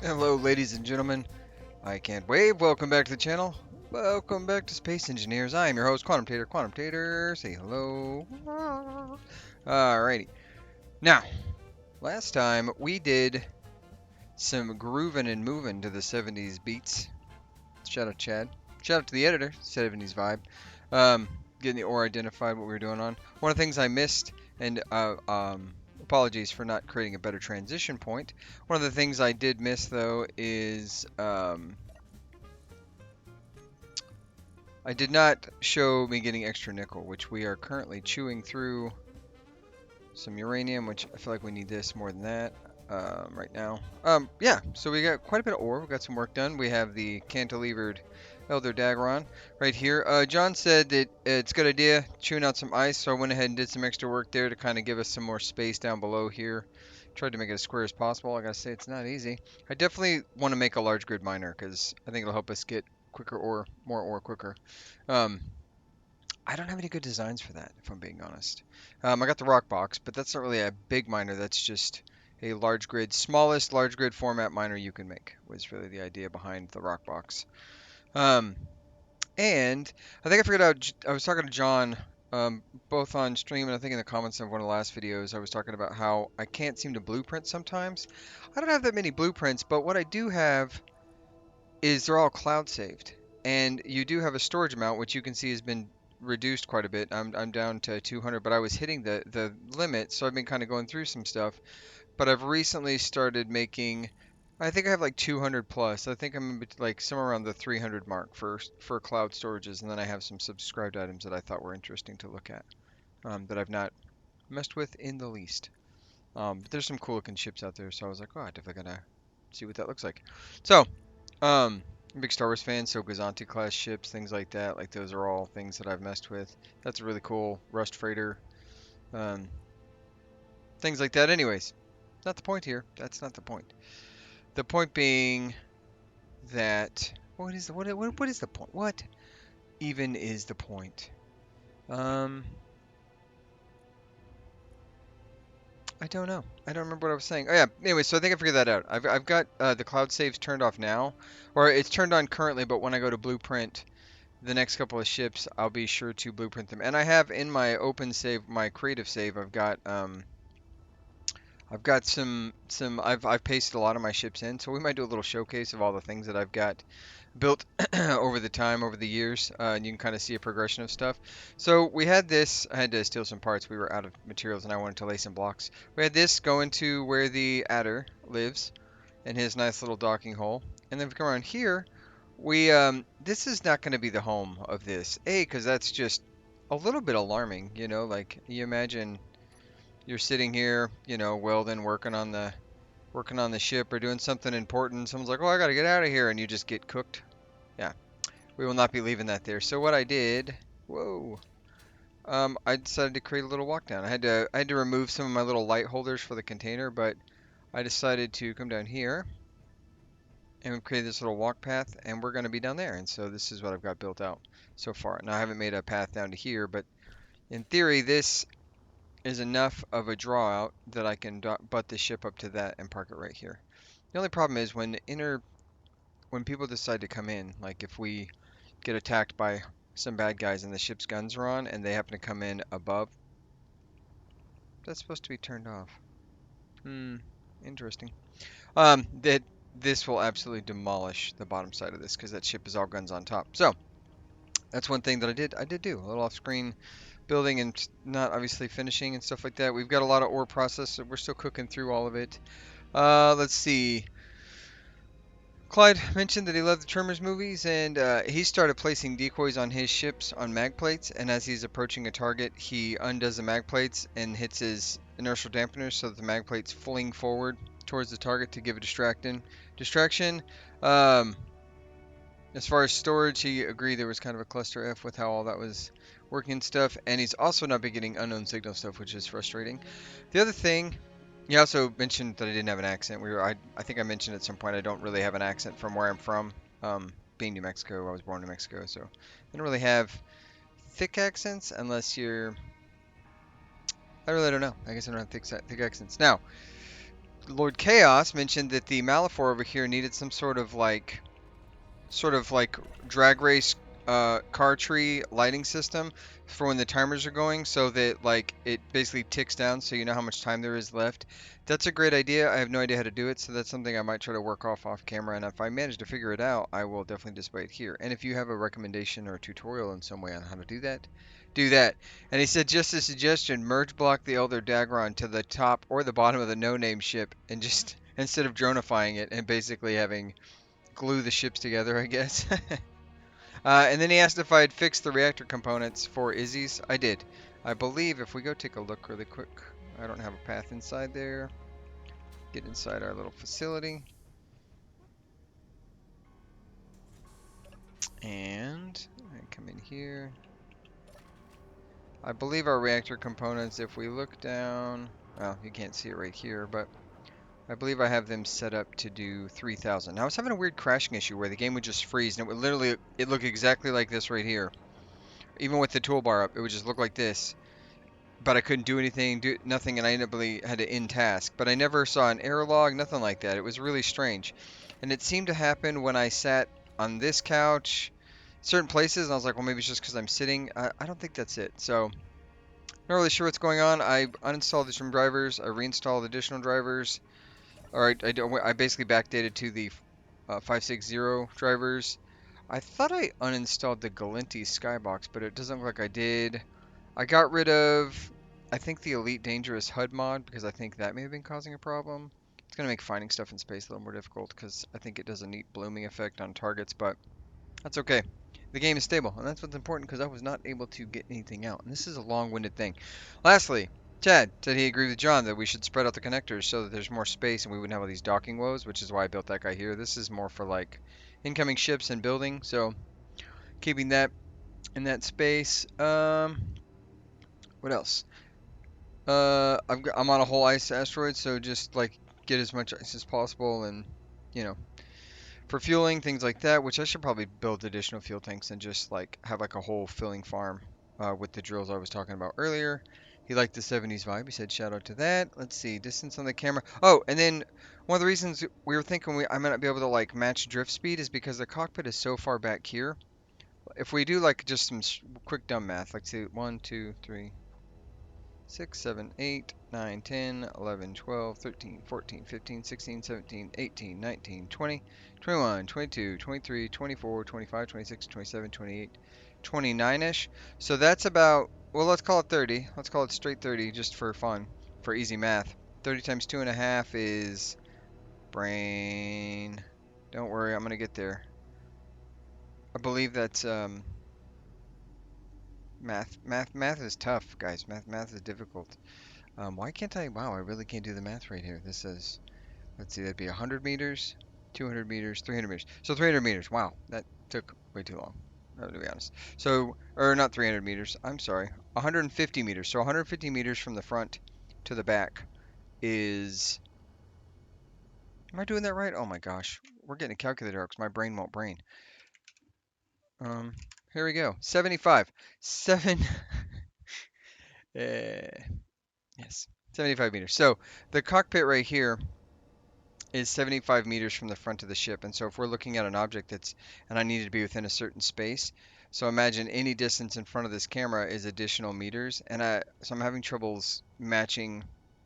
Hello, ladies and gentlemen. I can't wave. Welcome back to the channel. Welcome back to Space Engineers. I am your host, Quantum Tater. Quantum Tater, say hello. Alrighty. Now, last time we did some grooving and moving to the 70s beats. Shout out Chad. Shout out to the editor, 70s vibe. Um, Getting the ore identified, what we were doing on. One of the things I missed, and apologies for not creating a better transition point. One of the things I did miss though is I did not show me getting extra nickel, which we are currently chewing through some uranium, which I feel like we need this more than that right now. Yeah, so we got quite a bit of ore. We got some work done. We have the cantilevered Elder Dagron right here. John said that it's a good idea chewing out some ice, so I went ahead and did some extra work there to kind of give us some more space down below here. Tried to make it as square as possible. I gotta say, it's not easy. I definitely want to make a large grid miner because I think it'll help us get quicker ore, more ore quicker. Um, I don't have any good designs for that, if I'm being honest. I got the rock box, but that's not really a big miner. That's just a large grid, smallest large grid format miner you can make, was really the idea behind the rock box. Um, and I think I figured out, I was talking to John, both on stream and I think in the comments of one of the last videos, I was talking about how I can't seem to blueprint sometimes. I don't have that many blueprints, but what I do have is they're all cloud saved. And you do have a storage amount, which you can see has been reduced quite a bit. I'm down to 200, but I was hitting the limit, so I've been kind of going through some stuff. But I've recently started making, I think I have like 200 plus. I think I'm like somewhere around the 300 mark for cloud storages, and then I have some subscribed items that I thought were interesting to look at that I've not messed with in the least. But there's some cool looking ships out there, so I was like, oh, I definitely gotta see what that looks like. So, I'm a big Star Wars fan, so Gazanti class ships, things like that, like those are all things that I've messed with. That's a really cool Rust Freighter, um, things like that. Anyways, not the point here. That's not the point. The point being that what is the point? What even is the point? Um, I don't know. I don't remember what I was saying. Oh yeah. Anyway, so I think I figured that out. I've got the cloud saves turned off now, or it's turned on currently, but when I go to blueprint the next couple of ships, I'll be sure to blueprint them. And I have in my open save, my creative save, I've got I've pasted a lot of my ships in, so we might do a little showcase of all the things that I've got built over the years, and you can kind of see a progression of stuff. So we had this. I had to steal some parts. We were out of materials, and I wanted to lay some blocks. We had this going to where the adder lives in his nice little docking hole, and then if we come around here, we this is not going to be the home of this. A, because that's just a little bit alarming. Like you imagine you're sitting here, welding, working on the ship or doing something important. Someone's like, "Oh, I got to get out of here," and you just get cooked. Yeah, we will not be leaving that there. So what I did, whoa, I decided to create a little walk down. I had to remove some of my little light holders for the container, but I decided to come down here and we've created this little walk path, and we're going to be down there. And so this is what I've got built out so far. Now I haven't made a path down to here, but in theory, this is enough of a draw out that I can butt the ship up to that and park it right here. The only problem is when people decide to come in, like if we get attacked by some bad guys and the ship's guns are on and they happen to come in above, that's supposed to be turned off. Hmm, interesting. That this will absolutely demolish the bottom side of this because that ship is all guns on top. So that's one thing that I did do a little off-screen building and not obviously finishing and stuff like that. We've got a lot of ore processed, so we're still cooking through all of it. Let's see. Clyde mentioned that he loved the Tremors movies, and he started placing decoys on his ships on mag plates. And as he's approaching a target, he undoes the mag plates and hits his inertial dampeners so that the mag plates fling forward towards the target to give a distraction. Um, as far as storage, he agreed there was kind of a cluster F with how all that was working and stuff. And he's also not been getting unknown signal stuff, which is frustrating. The other thing, he also mentioned that I didn't have an accent. I think I mentioned at some point I don't really have an accent from where I'm from. Being New Mexico, I was born in New Mexico, so I don't really have thick accents unless you're. I really don't know. I guess I don't have thick accents. Now, Lord Chaos mentioned that the Malafor over here needed some sort of like drag race car tree lighting system for when the timers are going so that like it basically ticks down so you know how much time there is left. That's a great idea. I have no idea how to do it, so that's something I might try to work off camera, and if I manage to figure it out, I will definitely display it here. And if you have a recommendation or a tutorial in some way on how to do that, do that. And he said, just a suggestion, merge block the Elder Dagron to the top or the bottom of the no-name ship and just instead of dronifying it and basically having glue the ships together, I guess. And then he asked if I had fixed the reactor components for Izzy's. I did. I believe if we go take a look really quick, I don't have a path inside there. Get inside our little facility. And I come in here. I believe our reactor components, if we look down, well, you can't see it right here, but I believe I have them set up to do 3,000. Now I was having a weird crashing issue where the game would just freeze and it would literally, it looked exactly like this right here. Even with the toolbar up, it would just look like this. But I couldn't do anything, do nothing, and I inevitably had to end task. But I never saw an error log, nothing like that. It was really strange. And it seemed to happen when I sat on this couch, certain places, and I was like, well, maybe it's just because I'm sitting. I don't think that's it. So, not really sure what's going on. I uninstalled some drivers, I reinstalled additional drivers. Alright, I basically backdated to the 560 drivers. I thought I uninstalled the Galenti Skybox, but it doesn't look like I did. I got rid of, I think, the Elite Dangerous HUD mod because I think that may have been causing a problem. It's going to make finding stuff in space a little more difficult because I think it does a neat blooming effect on targets, but that's okay. The game is stable, and that's what's important because I was not able to get anything out. And this is a long-winded thing. Lastly, Chad said he agreed with John that we should spread out the connectors so that there's more space and we wouldn't have all these docking woes, which is why I built that guy here. This is more for like incoming ships and building, so keeping that in that space. What else? I'm on a whole ice asteroid, so just like get as much ice as possible, and you know, for fueling things like that. Which I should probably build additional fuel tanks and just like have like a whole filling farm with the drills I was talking about earlier. He liked the 70s vibe. He said shout out to that. Let's see, distance on the camera. Oh, and then one of the reasons we were thinking I might not be able to like match drift speed is because the cockpit is so far back here. If we do like just some quick dumb math, like say 1, 2, 3, 6, 7, 8, 9, 10, 11, 12, 13, 14, 15, 16, 17, 18, 19, 20, 21, 22, 23, 24, 25, 26, 27, 28, 29-ish. So that's about, well, let's call it 30. Let's call it straight 30 just for fun, for easy math. 30 times 2.5 is brain. Don't worry, I'm going to get there. I believe that's math is tough, guys. Math is difficult. Why can't I? Wow, I really can't do the math right here. This says, let's see, that'd be 100 meters, 200 meters, 300 meters. So 300 meters. Wow, that took way too long, to be honest. So, or not 300 meters. I'm sorry, 150 meters. So 150 meters from the front to the back is. Am I doing that right? Oh my gosh, we're getting a calculator because my brain won't brain. Um, Here we go. 75. Seven. Yes, 75 meters. So the cockpit right here is 75 meters from the front of the ship. And so if we're looking at an object and I need to be within a certain space, so imagine any distance in front of this camera is additional meters. So I'm having troubles matching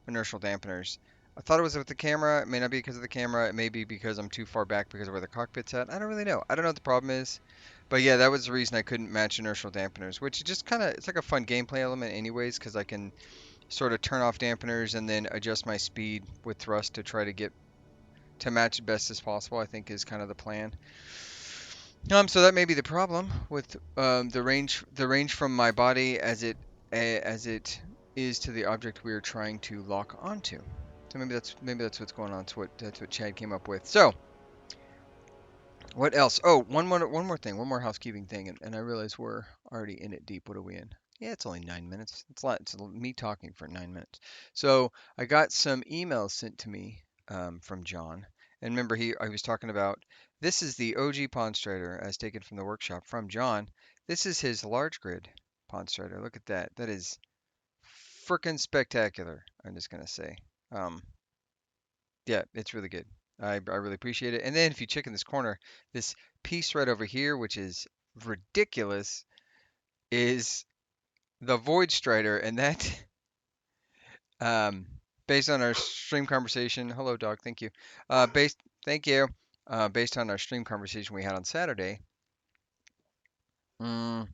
inertial dampeners. I thought it was with the camera. It may not be because of the camera. It may be because I'm too far back because of where the cockpit's at. I don't really know. I don't know what the problem is. But yeah, that was the reason I couldn't match inertial dampeners, which is just kind of, it's like a fun gameplay element anyways, because I can sort of turn off dampeners and then adjust my speed with thrust to try to get to match best as possible, I think is kind of the plan. So that may be the problem with the range from my body as it is to the object we are trying to lock onto. So maybe that's what's going on. That's what Chad came up with. So what else? Oh, one more thing, one more housekeeping thing, and I realize we're already in it deep. What are we in? Yeah, it's only 9 minutes. It's a lot. It's me talking for 9 minutes. So I got some emails sent to me from John, and remember I was talking about this is the OG Pond Strider as taken from the workshop from John. This is his large grid Pond Strider. Look at that. That is frickin' spectacular. I'm just gonna say. Um, Yeah, it's really good. I really appreciate it. And then if you check in this corner, this piece right over here, which is ridiculous, is the Void Strider, and that um, based on our stream conversation. Hello, dog. Thank you. Thank you. Based on our stream conversation we had on Saturday, mm,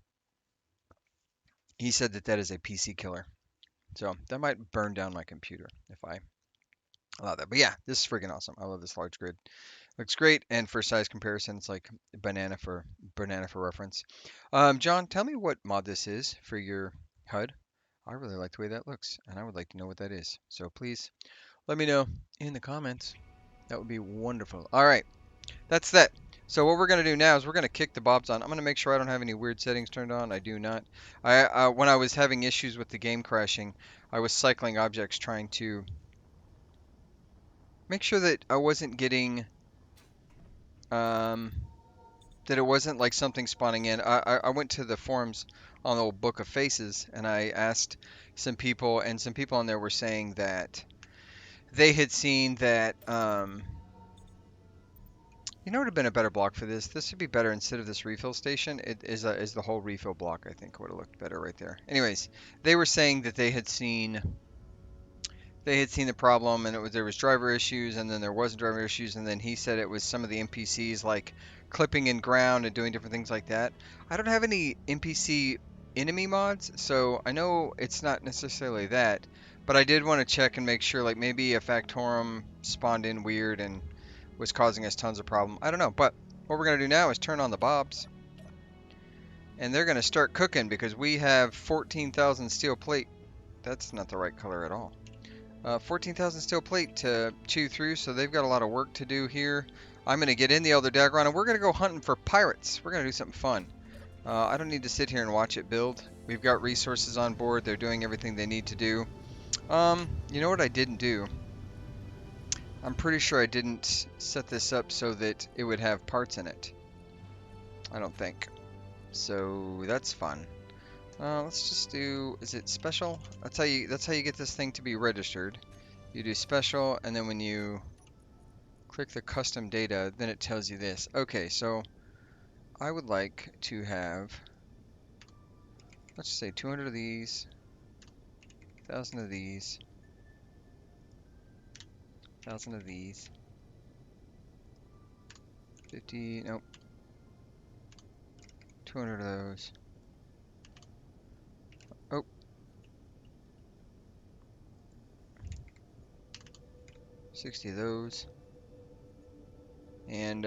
he said that that is a PC killer. So that might burn down my computer if I allow that. But yeah, this is freaking awesome. I love this large grid. Looks great, and for size comparison, it's like banana for reference. John, tell me what mod this is for your HUD. I really like the way that looks, and I would like to know what that is. So please let me know in the comments. That would be wonderful. All right, that's that. So what we're gonna do now is we're gonna kick the bobs on. I'm gonna make sure I don't have any weird settings turned on. I do not. When I was having issues with the game crashing, I was cycling objects trying to make sure that I wasn't getting um, that it wasn't like something spawning in. I went to the forums on the old Book of Faces and I asked some people, and some people on there were saying that they had seen that. You know what would have been a better block for this? This would be better instead of this refill station. It is the whole refill block. I think would have looked better right there. Anyways, they were saying that they had seen the problem, and there was driver issues, and then there wasn't driver issues, and then he said it was some of the NPCs like clipping in ground and doing different things like that. I don't have any NPC enemy mods, so I know it's not necessarily that, but I did want to check and make sure, like maybe a Factorum spawned in weird and was causing us tons of problem. I don't know, but what we're gonna do now is turn on the bobs, and they're gonna start cooking because we have 14,000 steel plate. That's not the right color at all. 14,000 steel plate to chew through, so they've got a lot of work to do here. I'm going to get in the Elder Dagron, and we're going to go hunting for pirates. We're going to do something fun. I don't need to sit here and watch it build. We've got resources on board. They're doing everything they need to do. You know what I didn't do? I'm pretty sure I didn't set this up so that it would have parts in it. I don't think. So that's fun. Let's just do, is it special? That's how you get this thing to be registered. You do special, and then when you click the custom data, then it tells you this. Okay, so I would like to have, let's just say 200 of these, 1,000 of these, 1,000 of these, 50, nope, 200 of those. Oh, 60 of those. And,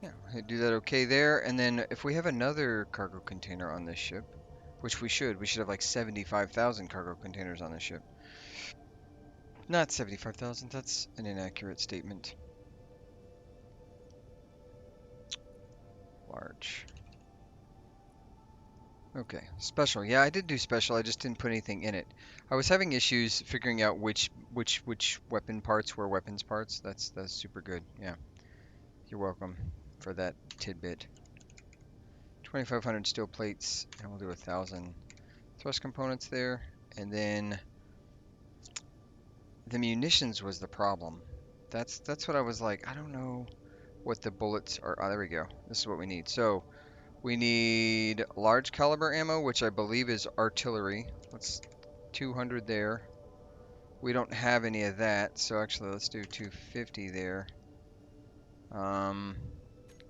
yeah, do that okay there. And then if we have another cargo container on this ship, which we should have like 75,000 cargo containers on this ship. Not 75,000, that's an inaccurate statement. Large. Okay, special. Yeah, I did do special. I just didn't put anything in it. I was having issues figuring out which weapon parts were weapons parts. That's super good. Yeah, you're welcome for that tidbit. 2,500 steel plates, and we'll do 1,000 thrust components there, and then the munitions was the problem. That's what I was like. I don't know what the bullets are. Oh, there we go. This is what we need. So we need large caliber ammo, which I believe is artillery. Let's 200 there. We don't have any of that, so actually let's do 250 there. Um,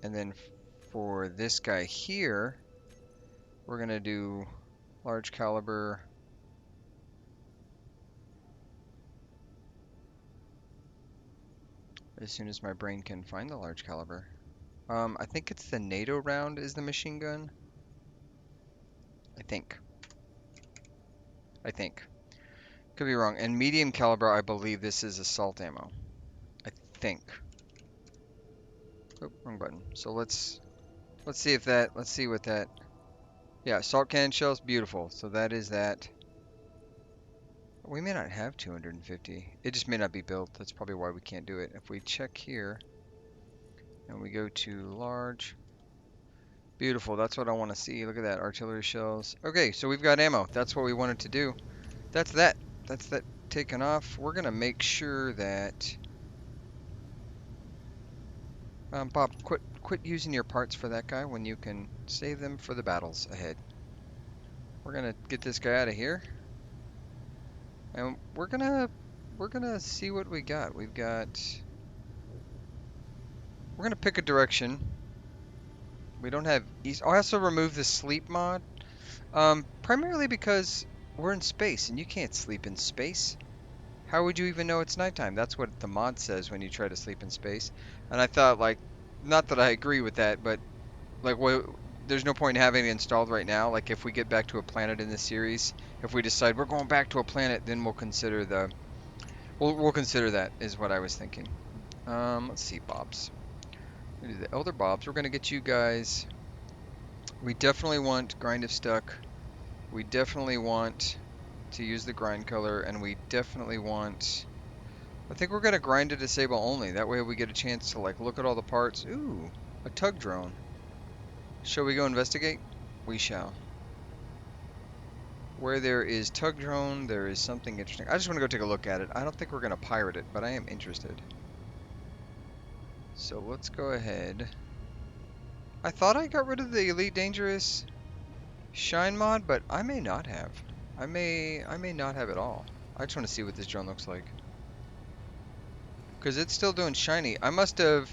and then for this guy here, we're gonna do large caliber. As soon as my brain can find the large caliber. I think it's the NATO round is the machine gun. I think. I think. Could be wrong. And medium caliber, I believe this is assault ammo. I think. Oh, wrong button. So let's see if that, let's see what that, yeah, assault cannon shells, beautiful. So that is that. We may not have 250. It just may not be built. That's probably why we can't do it. If we check here and we go to large, beautiful. That's what I want to see. Look at that, artillery shells. Okay, so we've got ammo. That's what we wanted to do. That's that. that's that taken off. We're gonna make sure that Bob, quit using your parts for that guy when you can save them for the battles ahead. We're gonna get this guy out of here, and we're gonna see what we got. We're gonna pick a direction. We don't have east. Oh, I also removed the sleep mod, primarily because we're in space and you can't sleep in space. How would you even know it's nighttime? That's what the mod says when you try to sleep in space. And I thought, like, not that I agree with that, but like, there's no point in having it installed right now. Like, if we get back to a planet in this series, if we decide we're going back to a planet, then we'll consider that is what I was thinking. Let's see, Bobs. We do the Elder Bobs. We're gonna get you guys. We definitely want grind of stuck. We definitely want to use the grind color, and we definitely want. I think we're gonna grind to disable only. That way we get a chance to like look at all the parts. Ooh, a tug drone. Shall we go investigate? We shall. Where there is tug drone, there is something interesting. I just want to go take a look at it. I don't think we're gonna pirate it, but I am interested. So let's go ahead. I thought I got rid of the Elite Dangerous Shine mod, but I may not have. I may not have it all. I just want to see what this drone looks like. Because it's still doing shiny. I must have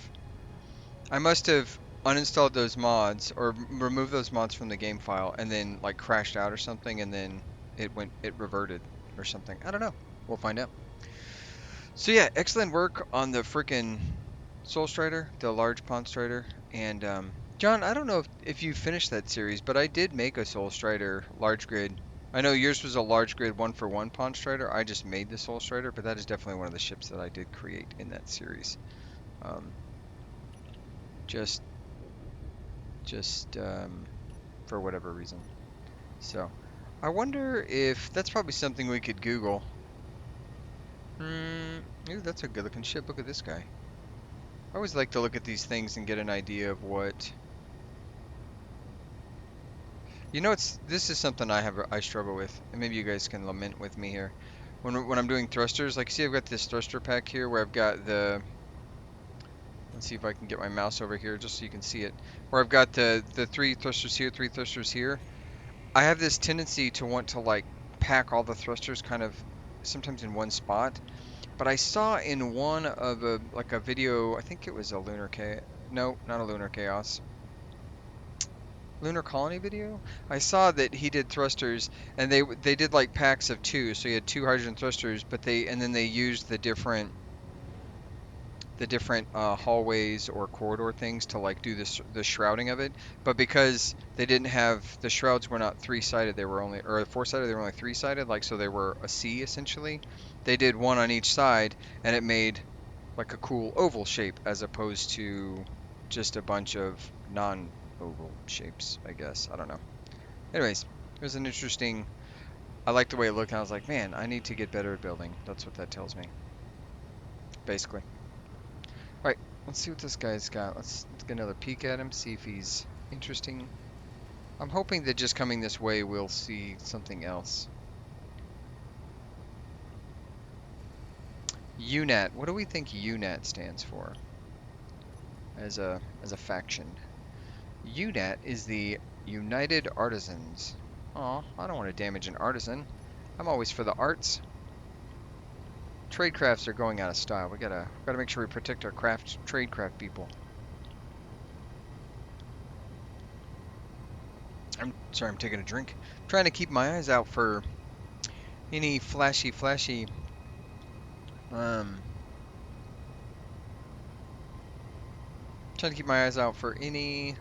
uninstalled those mods or removed those mods from the game file and then like crashed out or something and then it reverted or something. I don't know. We'll find out. So yeah, excellent work on the freaking Soul Strider, the large Pond Strider. And John, I don't know if you finished that series, but I did make a Soul Strider large grid. I know yours was a large grid 1-for-1 Pond Strider. I just made the Soul Strider, but that is definitely one of the ships that I did create in that series. Um, just just for whatever reason. So I wonder if that's probably something we could Google. Ooh, that's a good looking ship. Look at this guy. I always like to look at these things and get an idea of what. You know, this is something I struggle with, and maybe you guys can lament with me here. When I'm doing thrusters, like see I've got this thruster pack here where I've got the. Let's see if I can get my mouse over here just so you can see it. Where I've got the three thrusters here, three thrusters here. I have this tendency to want to like pack all the thrusters kind of sometimes in one spot. But I saw in one of a video, I think it was a Lunar Chaos. No, not a Lunar Chaos. Lunar Colony video. I saw that he did thrusters, and they did like packs of two. So he had two hydrogen thrusters, but then they used the different hallways or corridor things to like do the shrouding of it. But because they didn't have the shrouds were not three-sided, they were only or four-sided, they were only three-sided, like so they were a C essentially. They did one on each side, and it made like a cool oval shape as opposed to just a bunch of non-oval shapes, I guess. I don't know. Anyways, it was an interesting. I liked the way it looked, and I was like, man, I need to get better at building. That's what that tells me, basically. Right, let's see what this guy's got. Let's get another peek at him, see if he's interesting. I'm hoping that just coming this way we'll see something else. UNAT. What do we think UNAT stands for as a faction? UNAT is the United Artisans. Aw, I don't want to damage an artisan. I'm always for the arts. Trade crafts are going out of style. We gotta make sure we protect our trade craft people. I'm sorry, I'm taking a drink. I'm trying to keep my eyes out for any flashy, um, trying to keep my eyes out for any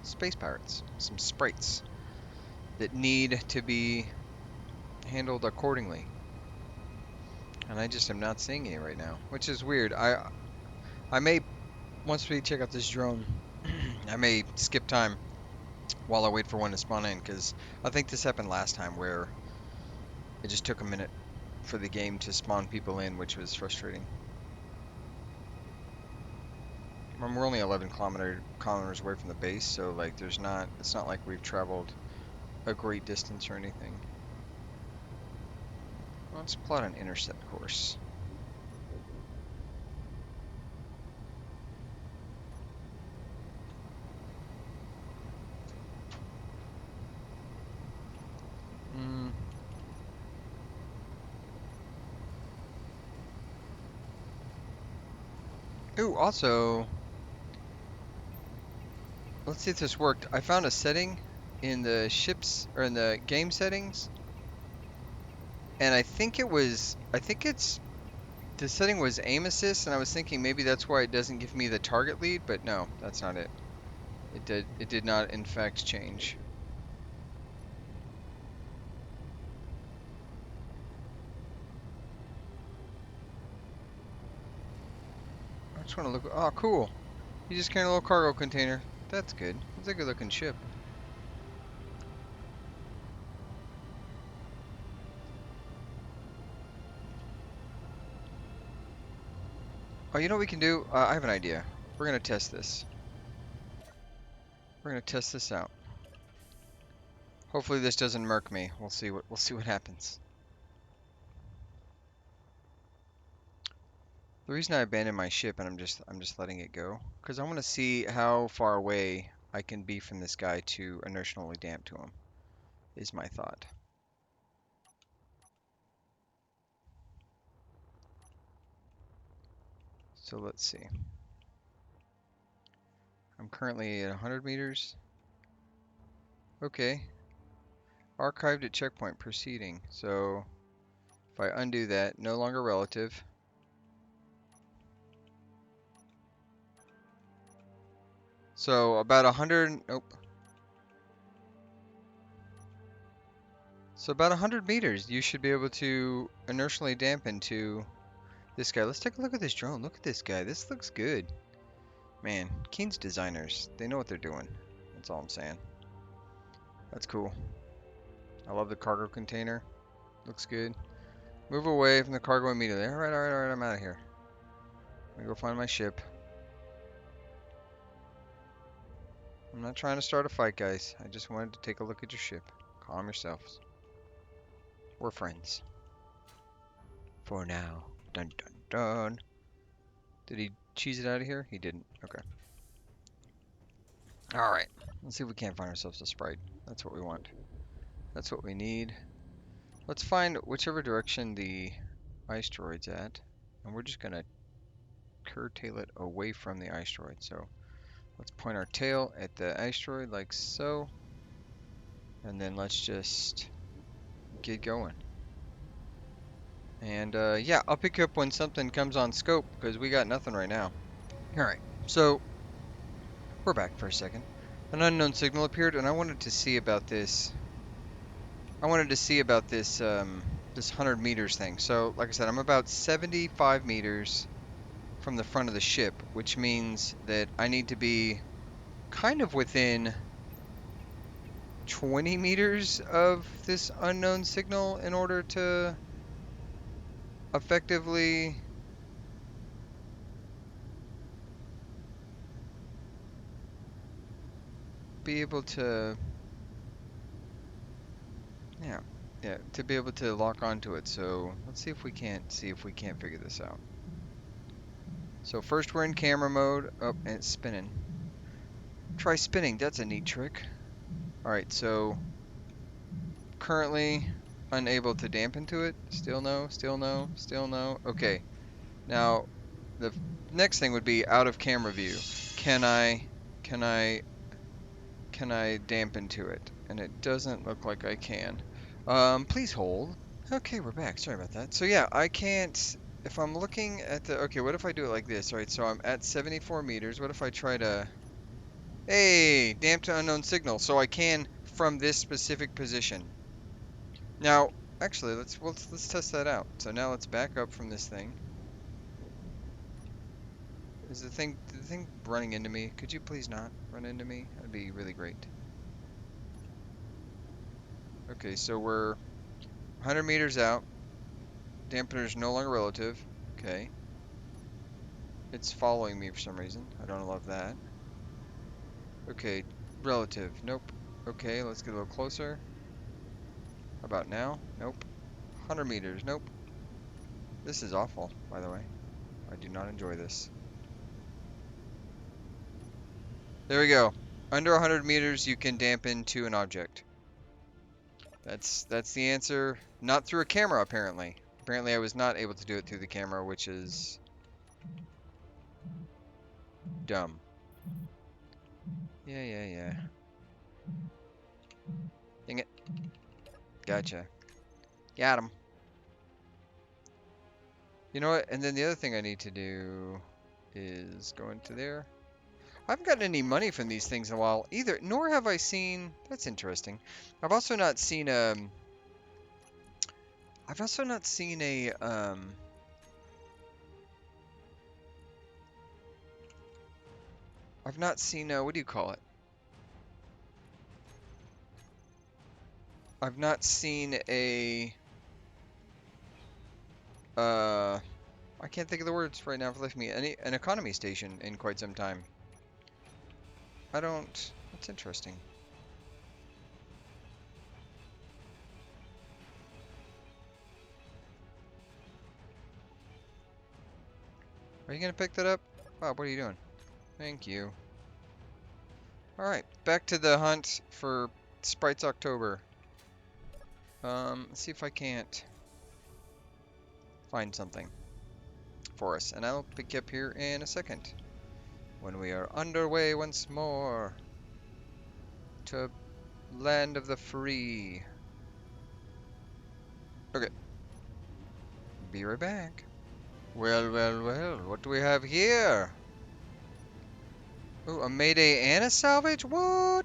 space pirates, some sprites that need to be handled accordingly. And I just am not seeing any right now, which is weird. I may once we check out this drone, I may skip time while I wait for one to spawn in because I think this happened last time where it just took a minute for the game to spawn people in, which was frustrating. We're only 11 kilometers away from the base, so like it's not like we've traveled a great distance or anything. Let's plot an intercept course. Hmm. Ooh, also, let's see if this worked. I found a setting in the ships or in the game settings, and I think it's the setting was aim assist, and I was thinking maybe that's why it doesn't give me the target lead, but no, that's not it. It did not in fact change. I just want to look. Oh, cool. You just carrying a little cargo container. That's good. It's a good looking ship. Oh, you know what we can do? I have an idea. We're gonna test this. We're gonna test this out. Hopefully this doesn't murk me. We'll see what happens. The reason I abandoned my ship and I'm just letting it go because I want to see how far away I can be from this guy to inertially damp to him. Is my thought. So let's see. I'm currently at 100 meters. Okay. Archived at checkpoint proceeding. So if I undo that, no longer relative. So about 100. Nope. So about 100 meters, you should be able to inertially dampen to this guy. Let's take a look at this drone. Look at this guy. This looks good. Man, Keen's designers. They know what they're doing. That's all I'm saying. That's cool. I love the cargo container. Looks good. Move away from the cargo immediately. Alright, alright, alright. I'm out of here. Let me go find my ship. I'm not trying to start a fight, guys. I just wanted to take a look at your ship. Calm yourselves. We're friends. For now. Dun dun dun. Did he cheese it out of here? He didn't. Okay. Alright. Let's see if we can't find ourselves a sprite. That's what we want. That's what we need. Let's find whichever direction the ice droid's at. And we're just going to curtail it away from the ice droid. So let's point our tail at the ice droid like so. And then let's just get going. And yeah, I'll pick you up when something comes on scope because we got nothing right now. Alright, so we're back for a second. An unknown signal appeared and I wanted to see about this. I wanted to see about this this 100 meters thing. So like I said, I'm about 75 meters from the front of the ship, which means that I need to be kind of within 20 meters of this unknown signal in order to effectively be able to, yeah, yeah, to be able to lock onto it. So let's see if we can't figure this out. So first we're in camera mode. Oh, and it's spinning. Try spinning. That's a neat trick. All right, so currently unable to dampen to it. Still no, still no, still no. Okay. Now the next thing would be out of camera view. Can I can I can I dampen to it? And it doesn't look like I can. Please hold. Okay, we're back. Sorry about that. So yeah, I can't, if I'm looking at the, okay, what if I do it like this? All right, so I'm at 74 meters. What if I try to, hey, damp to unknown signal. So I can from this specific position. Now, actually, let's test that out. So now let's back up from this thing. Is the thing running into me? Could you please not run into me? That'd be really great. Okay, so we're 100 meters out. Dampener is no longer relative. Okay. It's following me for some reason. I don't love that. Okay, relative. Nope. Okay, let's get a little closer. How about now? Nope. 100 meters. Nope. This is awful, by the way. I do not enjoy this. There we go. Under 100 meters, you can dampen to an object. That's the answer. Not through a camera, apparently. Apparently, I was not able to do it through the camera, which is dumb. Yeah. Dang it. Gotcha. Got him. You know what? And then the other thing I need to do is go into there. I haven't gotten any money from these things in a while either, nor have I seen. That's interesting. I've also not seen I've also not seen a I've not seen what do you call it? I've not seen a I can't think of the words right now for life me. An economy station in quite some time. I don't. That's interesting. Are you gonna pick that up? Bob, what are you doing? Thank you. Alright, back to the hunt for Sprites October. Let's see if I can't find something for us. And I'll pick you up here in a second. When we are underway once more to land of the free. Okay. Be right back. Well, what do we have here? Ooh, a mayday and a salvage? What?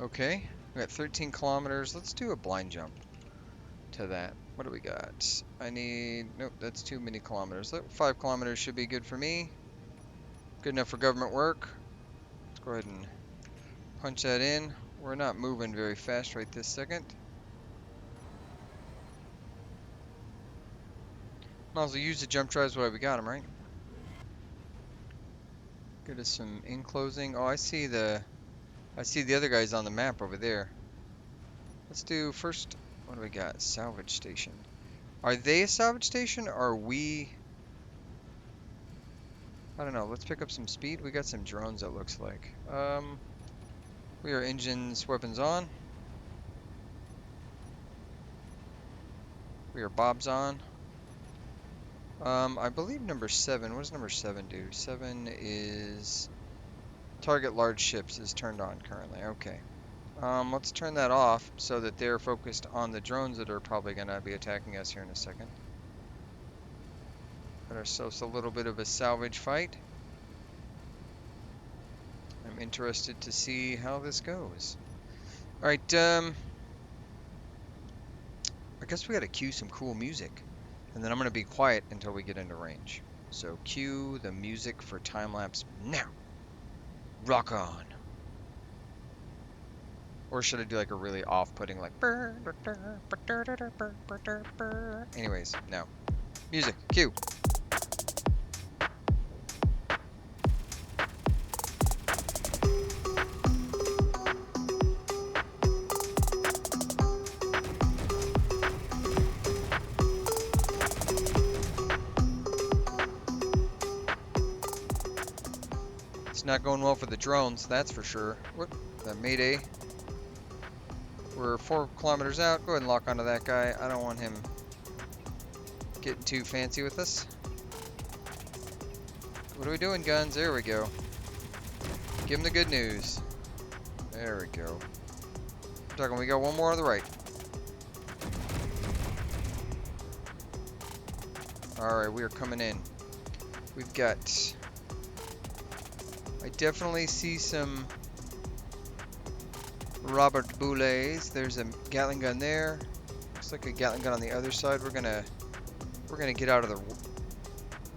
Okay, we got 13 kilometers. Let's do a blind jump to that. What do we got? I need, nope, that's too many kilometers. 5 kilometers should be good for me. Good enough for government work. Let's go ahead and punch that in. We're not moving very fast right this second. Might as well use the jump drives while we got them, right? Get us some enclosing. Oh, I see the other guys on the map over there. Let's do first, what do we got? Salvage station. Are they a salvage station or are we? I don't know. Let's pick up some speed. We got some drones, it looks like. We are engines, weapons on. We are bobs on. I believe number 7. What does number 7 do? 7 is target large ships is turned on currently. Okay. Let's turn that off so that they're focused on the drones that are probably going to be attacking us here in a second. Got ourselves a little bit of a salvage fight. I'm interested to see how this goes. Alright, I guess we gotta cue some cool music. And then I'm gonna be quiet until we get into range. So cue the music for time-lapse now. Rock on. Or should I do like a really off-putting like anyways, no. Music, cue. It's not going well for the drones, that's for sure. What? The mayday. We're 4 kilometers out. Go ahead and lock onto that guy. I don't want him getting too fancy with us. What are we doing, guns? There we go. Give him the good news. There we go. I'm talking, we got one more on the right. Alright, we are coming in. We've got... I definitely see some Robert Boulets. There's a Gatling gun there. Looks like a Gatling gun on the other side. We're gonna get out of the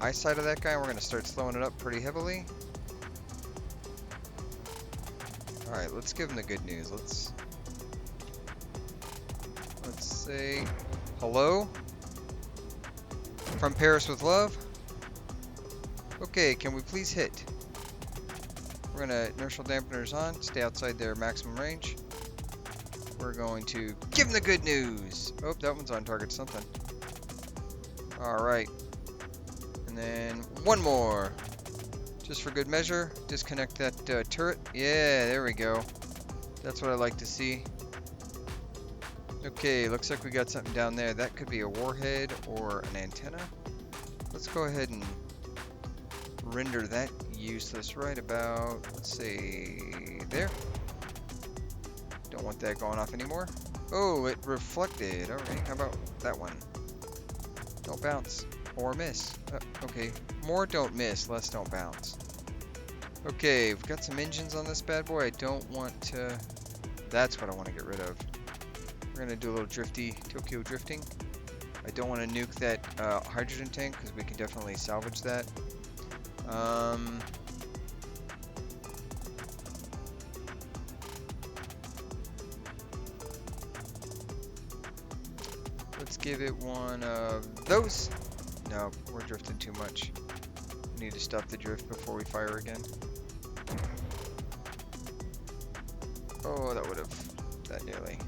eyesight of that guy, and we're gonna start slowing it up pretty heavily. All right, let's give him the good news. Let's say hello from Paris with love. Okay, can we please hit? We're gonna inertial dampeners on, stay outside their maximum range. we're going to give him the good news. Oh, that one's on target something. Alright. And then one more. Just for good measure, disconnect that turret. Yeah, there we go. That's what I like to see. Okay, looks like we got something down there. That could be a warhead or an antenna. Let's go ahead and render that useless right about, let's say, there. Don't want that going off anymore. Oh, it reflected. Alright, how about that one? Don't bounce. Or miss. Okay, more don't miss, less don't bounce. Okay, we've got some engines on this bad boy. I don't want to... That's what I want to get rid of. We're going to do a little drifty Tokyo drifting. I don't want to nuke that hydrogen tank because we can definitely salvage that. Let's give it one of those. No, we're drifting too much. We need to stop the drift before we fire again. Oh, that would have... that nearly.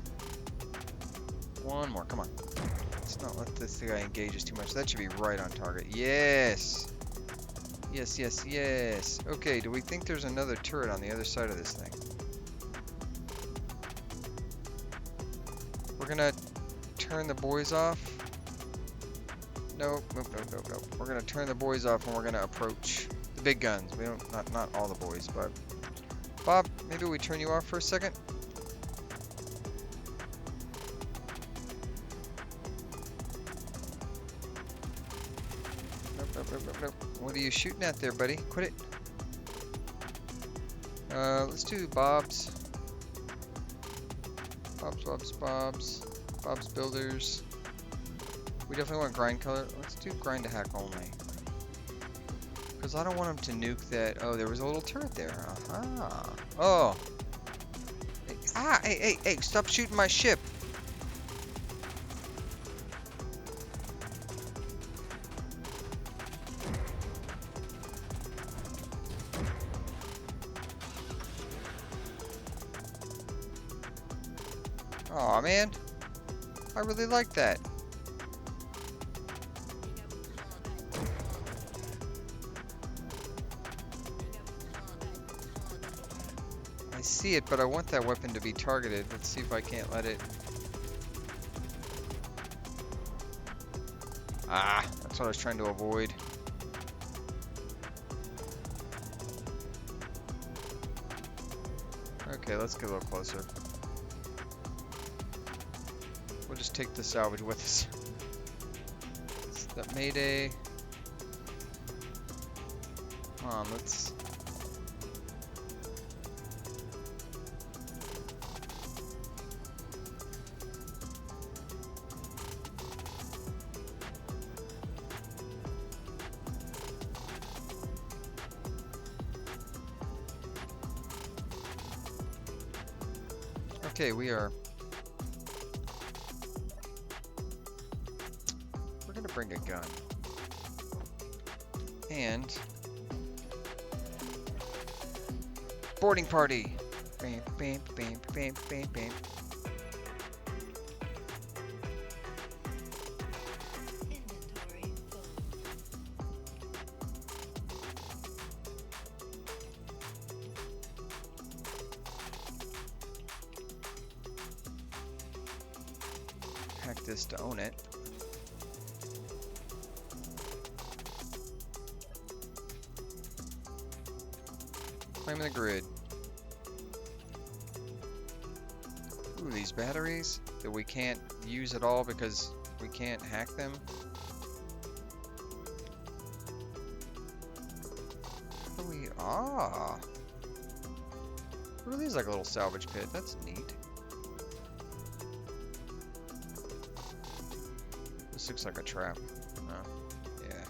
One more, come on. Let's not let this guy engage us too much. That should be right on target. Yes! Yes, yes, yes. Okay, do we think there's another turret on the other side of this thing? We're gonna turn the boys off. Nope, nope, nope, nope, nope. We're gonna turn the boys off and we're gonna approach the big guns. We don't, not all the boys, but... Bob, maybe we turn you off for a second? Nope, nope, nope, nope, nope. What are you shooting at there, buddy? Quit it. Let's do Bob's. Bob's Builders. We definitely want grind color. Let's do grind to hack only. Because I don't want him to nuke that. Oh, there was a little turret there. Aha. Oh. Hey, hey, hey, stop shooting my ship. Aw, man. I really like that. I see it, but I want that weapon to be targeted. Let's see if I can't let it... Ah, that's what I was trying to avoid. Okay, let's get a little closer. We'll just take the salvage with us. It's that Mayday. Come on, let's... Okay, we are... We're gonna bring a gun. And... Boarding party! Bam, bam, bam, bam, bam, bam. Hack this to own it. Claiming the grid. Ooh, these batteries that we can't use at all because we can't hack them. What do we... Ah! It really is like a little salvage pit. That's neat. This looks like a trap. Oh, yeah.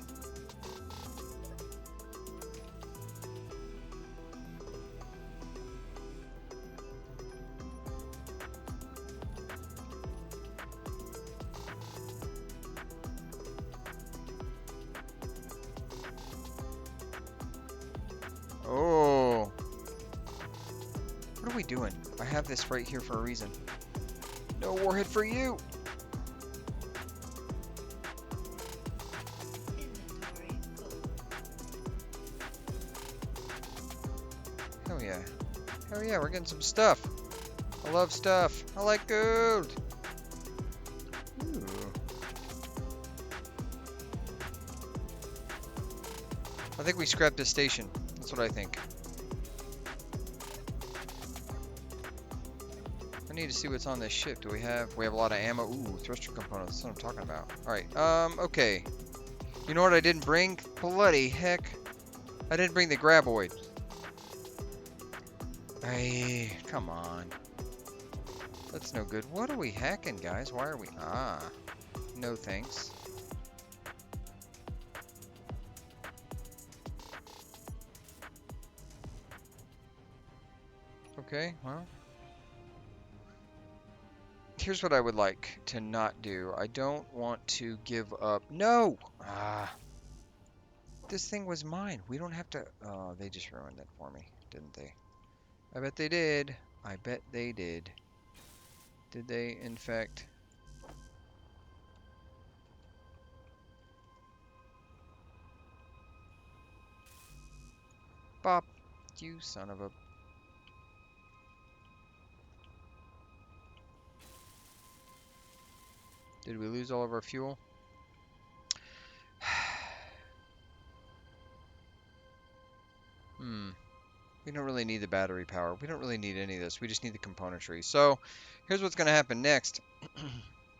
Oh. What are we doing? I have this right here for a reason. No warhead for you. Hell yeah. Hell yeah, we're getting some stuff. I love stuff. I like gold. Ooh. I think we scrapped this station. That's what I think. I need to see what's on this ship. Do we have a lot of ammo? Ooh, thruster components. That's what I'm talking about. Alright, okay. You know what I didn't bring? Bloody heck. I didn't bring the graboid. Hey, come on. That's no good. What are we hacking, guys? Why are we... Ah. No thanks. Okay, well. Here's what I would like to not do. I don't want to give up... No! Ah. This thing was mine. We don't have to... Oh, they just ruined it for me, didn't they? I bet they did. I bet they did. Did they, in fact... Bop. You son of a... Did we lose all of our fuel? We don't really need the battery power. We don't really need any of this. We just need the componentry. So, here's what's going to happen next.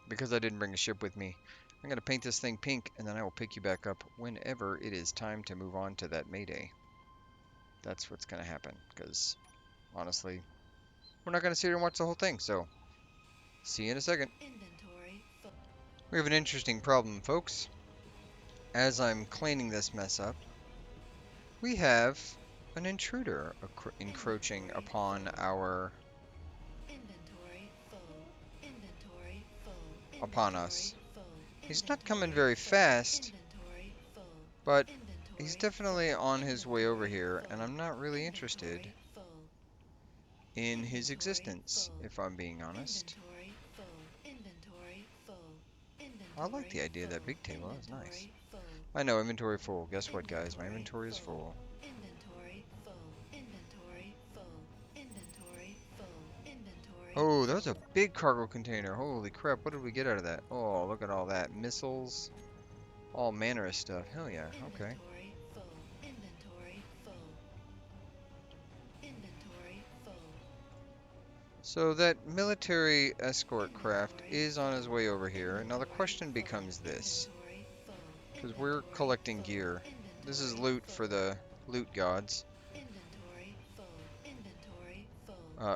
Because I didn't bring a ship with me. I'm going to paint this thing pink, and then I will pick you back up whenever it is time to move on to that Mayday. That's what's going to happen. Because, honestly, we're not going to sit here and watch the whole thing. So, see you in a second. We have an interesting problem, folks. As I'm cleaning this mess up, we have an intruder encroaching upon our... upon us. He's not coming very fast, but he's definitely on his way over here, and I'm not really interested in his existence, if I'm being honest. I like the idea of that big table. That was nice. I know, inventory full. Guess what, guys? My inventory is full. Oh, that was a big cargo container. Holy crap, what did we get out of that? Oh, look at all that. Missiles. All manner of stuff. Hell yeah, okay. So that military escort craft is on his way over here. Now the question becomes this. Because we're collecting gear. This is loot for the loot gods.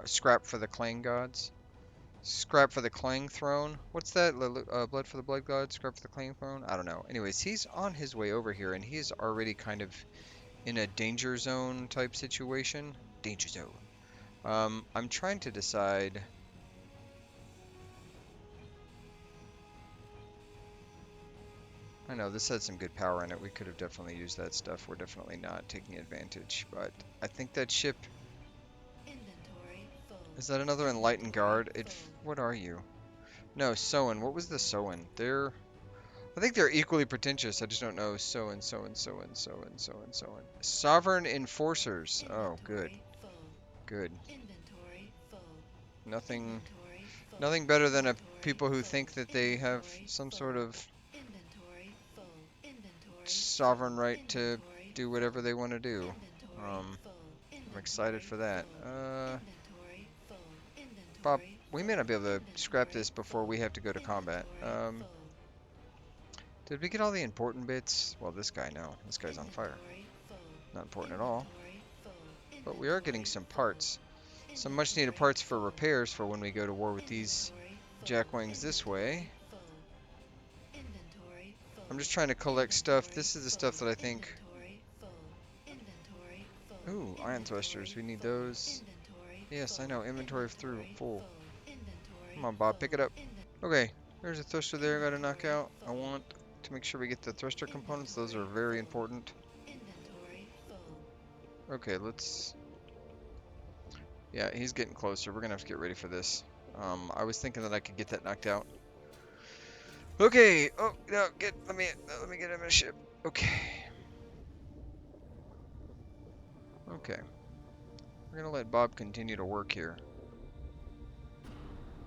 Scrap for the clang gods. Scrap for the clang throne. What's that? Blood for the blood god? Scrap for the clang throne? I don't know. Anyways, he's on his way over here, and he's already kind of in a danger zone type situation. Danger zone. I'm trying to decide... I know, this had some good power in it. We could have definitely used that stuff. We're definitely not taking advantage. But I think that ship... Is that another enlightened guard? What are you? No, Soen. What was the Soen? I think they're equally pretentious. I just don't know. Soen. Sovereign Enforcers. Oh, good. Good. Nothing better than people who think that they have some sort of sovereign right to do whatever they want to do. I'm excited for that. Bob, we may not be able to scrap this before we have to go to combat. Did we get all the important bits? Well, this guy, no. This guy's on fire. Not important at all. But we are getting some parts. Some much needed parts for repairs for when we go to war with these jackwings this way. I'm just trying to collect stuff. This is the stuff that I think... Ooh, ion thrusters. We need those. Yes, I know. Inventory through full. Come on, Bob. Pick it up. Okay. There's a thruster there I gotta knock out. I want to make sure we get the thruster components. Those are very important. Okay, let's... Yeah, he's getting closer. We're gonna have to get ready for this. I was thinking that I could get that knocked out. Okay. Oh no, let me get him a ship. Okay. Okay. We're gonna let Bob continue to work here.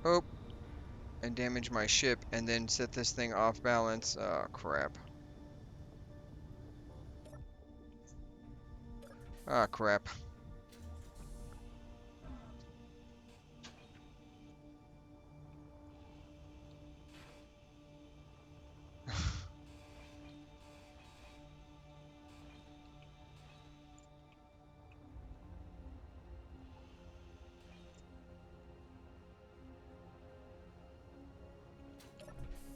Oh, and damage my ship, and then set this thing off balance. Oh crap. Ah crap.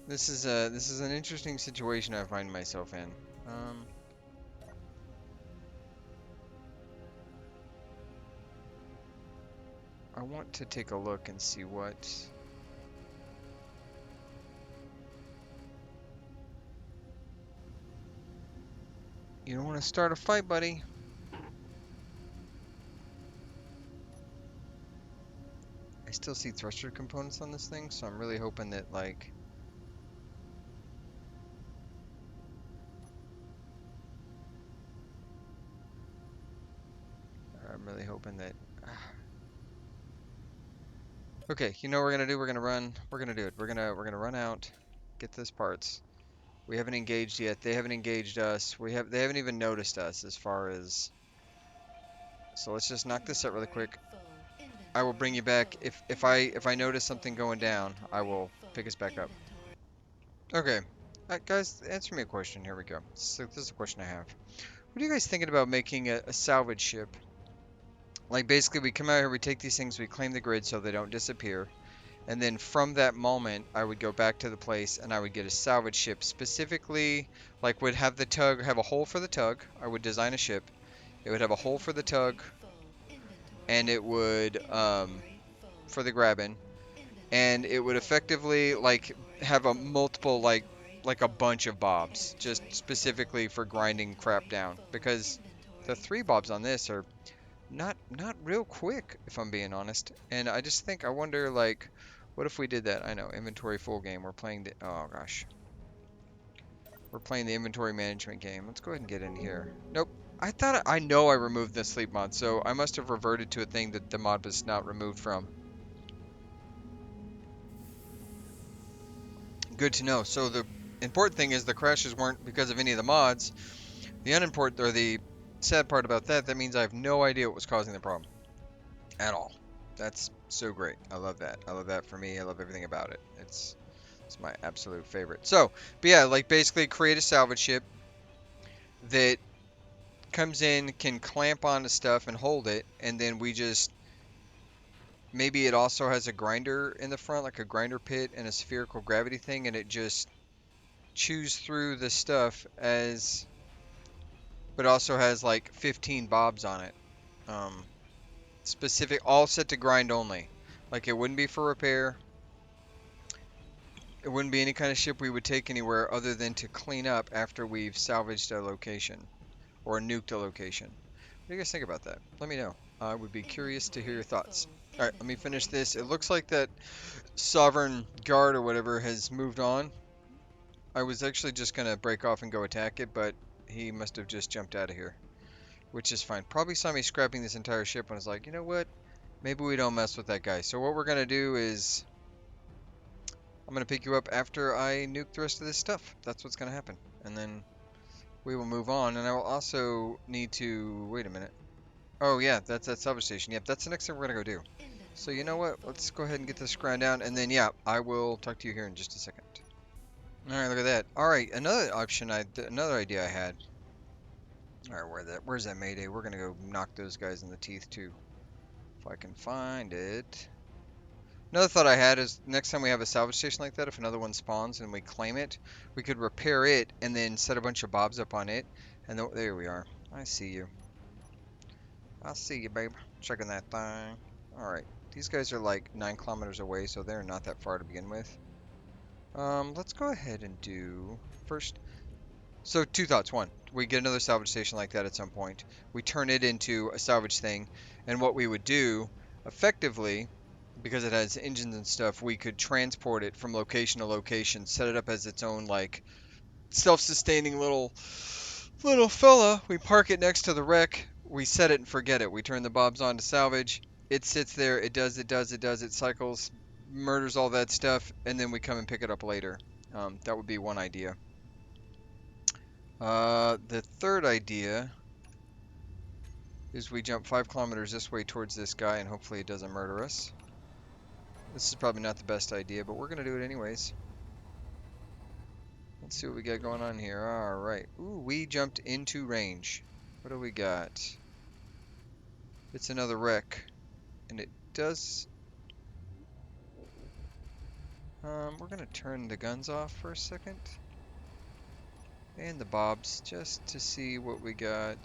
This is an interesting situation I find myself in. Um, I want to take a look and see what. You don't want to start a fight, buddy. I still see thruster components on this thing, so I'm really hoping that like. I'm really hoping that. Okay, you know what we're gonna do? We're gonna run. We're gonna do it. We're gonna run out, get those parts. We haven't engaged yet. They haven't engaged us. They haven't even noticed us as far as. So let's just knock this out really quick. I will bring you back if I notice something going down. I will pick us back up. Okay, guys, answer me a question. Here we go. So this is a question I have. What are you guys thinking about making a salvage ship? Like basically, we come out here, we take these things, we claim the grid so they don't disappear. And then from that moment, I would go back to the place and I would get a salvage ship. Specifically, like would have the tug, have a hole for the tug. I would design a ship. It would have a hole for the tug, and it would, for the grabbing. And it would effectively, like, have a multiple, like a bunch of bobs. Just specifically for grinding crap down. Because the 3 bobs on this are not real quick, if I'm being honest. And I just think, I wonder, like, what if we did that? I know, inventory full game. We're playing the, oh gosh. We're playing the inventory management game. Let's go ahead and get in here. Nope. I know I removed the sleep mod, so I must have reverted to a thing that the mod was not removed from. Good to know. So the important thing is the crashes weren't because of any of the mods. The unimportant, or the sad part about that, that means I have no idea what was causing the problem. At all. That's so great. I love that. I love that for me. I love everything about it. It's my absolute favorite. So, but yeah, like basically create a salvage ship that comes in, can clamp onto stuff and hold it, and then we just maybe it also has a grinder in the front, like a grinder pit and a spherical gravity thing, and it just chews through the stuff as, but also has like 15 bobs on it. Um, Specific, all set to grind only. Like it wouldn't be for repair. It wouldn't be any kind of ship we would take anywhere other than to clean up after we've salvaged a location or nuked a location. What do you guys think about that? Let me know. I would be curious to hear your thoughts. Alright, let me finish this. It looks like that Sovereign Guard or whatever has moved on. I was actually just going to break off and go attack it, but he must have just jumped out of here. Which is fine. Probably saw me scrapping this entire ship and was like, you know what? Maybe we don't mess with that guy. So what we're going to do is I'm going to pick you up after I nuke the rest of this stuff. That's what's going to happen. And then we will move on. And I will also need to... Wait a minute. Oh, yeah, that's that salvage station. Yep, that's the next thing we're going to go do. So you know what? Let's go ahead and get this grind down. And then, yeah, I will talk to you here in just a second. Alright, look at that. Alright, another option, another idea I had. Alright, where's that Mayday? We're going to go knock those guys in the teeth, too. If I can find it. Another thought I had is next time we have a salvage station like that, if another one spawns and we claim it, we could repair it and then set a bunch of bobs up on it. And there we are. I see you. I see you, babe. Checking that thing. Alright. These guys are like 9 kilometers away, so they're not that far to begin with. Let's go ahead and do first. So 2 thoughts. 1, we get another salvage station like that at some point. We turn it into a salvage thing, and what we would do effectively because it has engines and stuff, we could transport it from location to location, set it up as its own like self-sustaining little fella. We park it next to the wreck. We set it and forget it. We turn the bobs on to salvage. It sits there. It cycles, murders all that stuff, and then we come and pick it up later. That would be one idea. The third idea is we jump 5 kilometers this way towards this guy, and hopefully it doesn't murder us. This is probably not the best idea, but we're gonna do it anyways. Let's see what we got going on here. All right. Ooh, we jumped into range. What do we got? It's another wreck, and it does. We're gonna turn the guns off for a second, and the bobs, just to see what we got.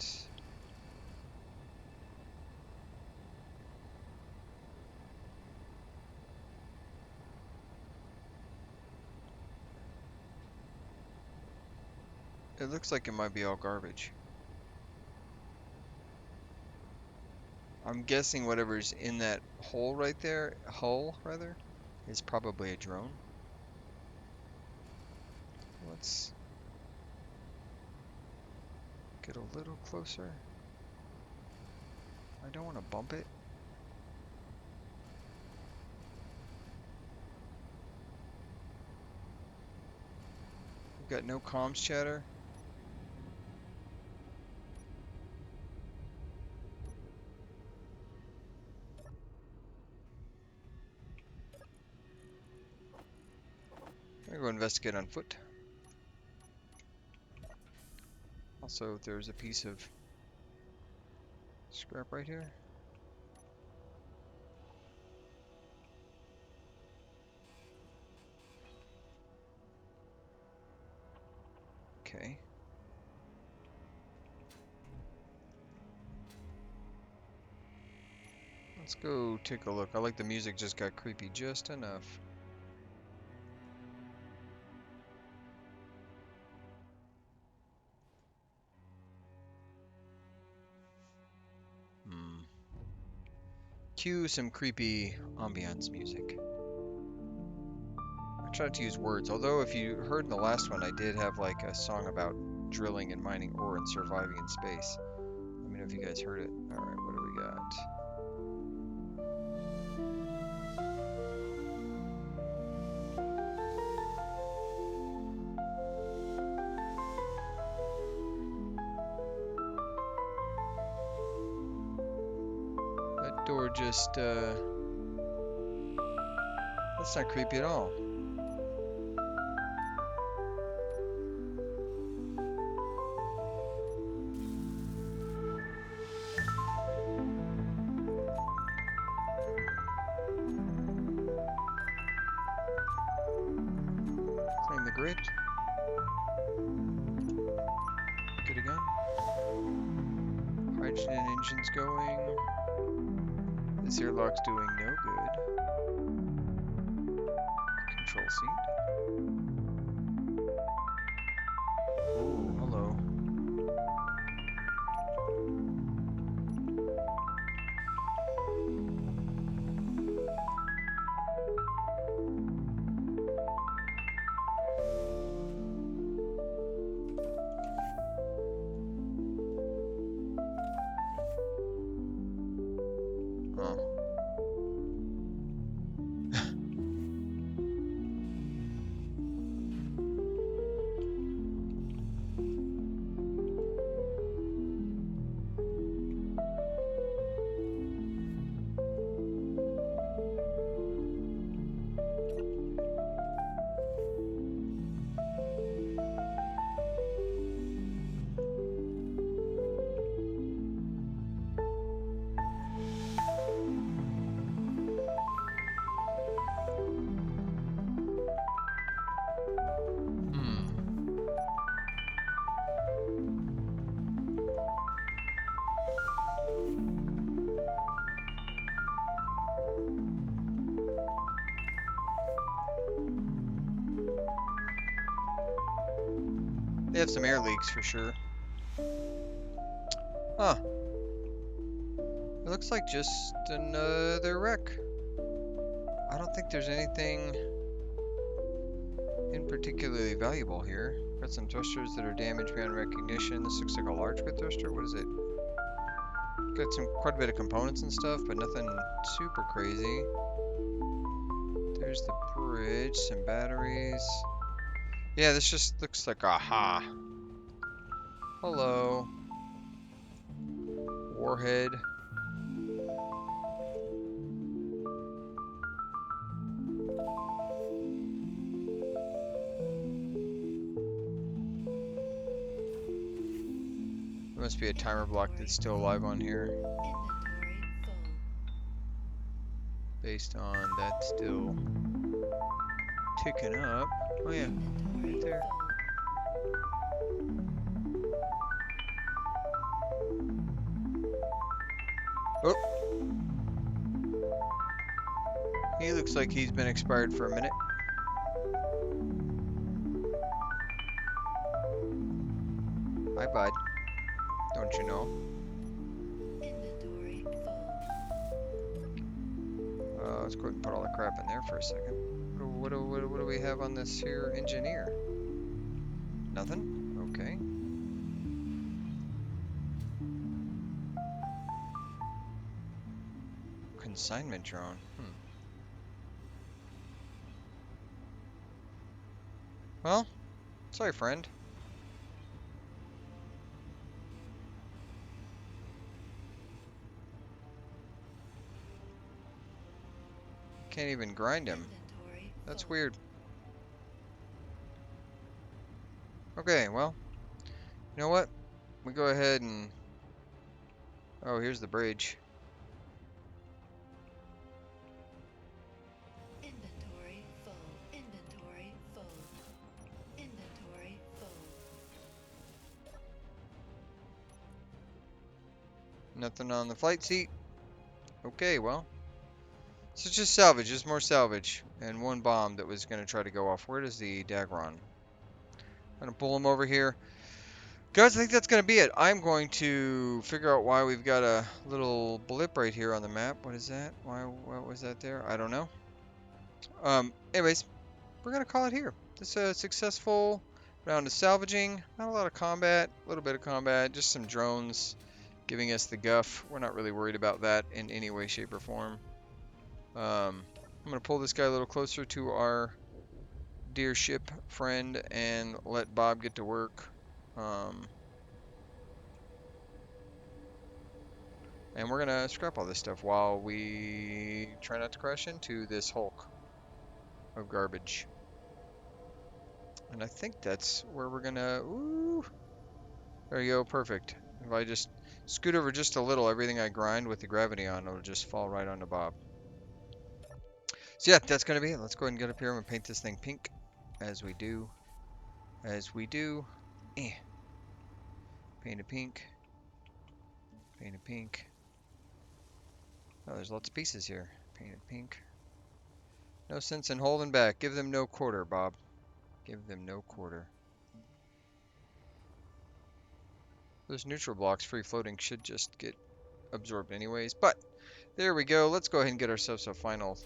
It looks like it might be all garbage. I'm guessing whatever's in that hole right there, hull rather, is probably a drone. Let's get a little closer. I don't want to bump it. We've got no comms chatter. I'm gonna go investigate on foot. Also, there's a piece of scrap right here. Okay. Let's go take a look. I like the music just got creepy just enough. Cue some creepy ambiance music. I tried to use words, although if you heard in the last one, I did have like a song about drilling and mining ore and surviving in space. Let me know if you guys heard it. Alright, what do we got? That door just, that's not creepy at all. Claim the grid. Get a gun. Hydrogen engine's going. This airlock's doing no good. Control seat. Ooh, hello. Oh. They have some air leaks for sure. Huh. It looks like just another wreck. don't think there's anything in particularly valuable here. Got some thrusters that are damaged beyond recognition. This looks like a large bit thruster. What is it? Got quite a bit of components and stuff, but nothing super crazy. There's the bridge, some batteries. Yeah, this just looks like aha. Hello. Warhead. There must be a timer block that's still alive on here. Based on that still ticking up. Oh yeah, right there. Oh! He looks like he's been expired for a minute. Hi, bud. Don't you know? Let's go ahead and put all the crap in there for a second. What do we have on this here engineer? Nothing? Okay. Consignment drone. Well, sorry, friend. Can't even grind him. That's weird. Okay, well, you know what? We go ahead and... Oh, here's the bridge. Inventory full. Inventory full. Inventory full. Nothing on the flight seat. Okay, well. So it's just salvage, just more salvage. And one bomb that was going to try to go off. Where does the Dagron? I'm going to pull him over here. Guys, I think that's going to be it. I'm going to figure out why we've got a little blip right here on the map. What is that? What was that there? I don't know. Anyways, we're going to call it here. This is a successful round of salvaging. Not a lot of combat, a little bit of combat, just some drones giving us the guff. We're not really worried about that in any way, shape, or form. I'm going to pull this guy a little closer to our dear ship friend and let Bob get to work. And we're going to scrap all this stuff while we try not to crash into this hulk of garbage. And I think that's where we're going to... Ooh! There you go, perfect. If I just scoot over just a little, everything I grind with the gravity on will just fall right onto Bob. So yeah, that's going to be it. Let's go ahead and get up here and paint this thing pink. As we do. As we do. Paint it pink. Paint it pink. Oh, there's lots of pieces here. Paint it pink. No sense in holding back. Give them no quarter, Bob. Give them no quarter. Those neutral blocks free floating should just get absorbed anyways. But there we go. Let's go ahead and get ourselves a final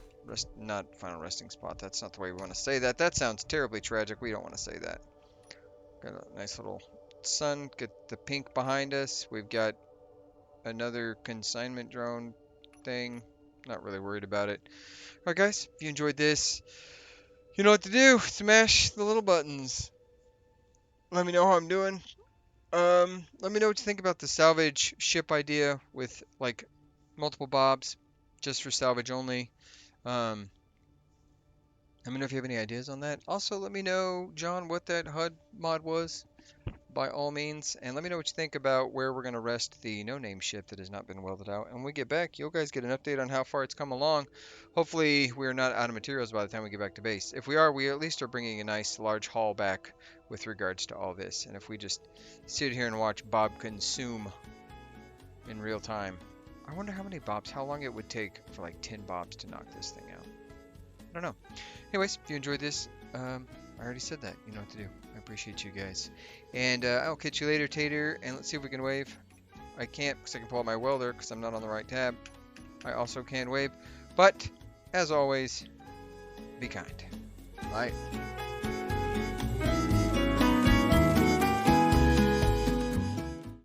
not final resting spot. That's not the way we want to say that. That sounds terribly tragic. We don't want to say that. Got a nice little sun. Get the pink behind us. We've got another consignment drone thing. Not really worried about it. Alright guys, if you enjoyed this, you know what to do. Smash the little buttons. Let me know how I'm doing. Let me know what you think about the salvage ship idea with like multiple bobs just for salvage only. Let me know if you have any ideas on that. Also, let me know, John, what that HUD mod was, by all means. And let me know what you think about where we're going to rest the no-name ship that has not been welded out. And when we get back, you guys get an update on how far it's come along. Hopefully, we're not out of materials by the time we get back to base. If we are, we at least are bringing a nice large haul back with regards to all this. And if we just sit here and watch Bob consume in real time, I wonder how many bobs, how long it would take for like 10 bobs to knock this thing out. I don't know. Anyways, if you enjoyed this, I already said that. You know what to do. I appreciate you guys. And I'll catch you later, Tater. And let's see if we can wave. I can't because I can pull out my welder because I'm not on the right tab. I also can wave. But, as always, Be kind. Bye.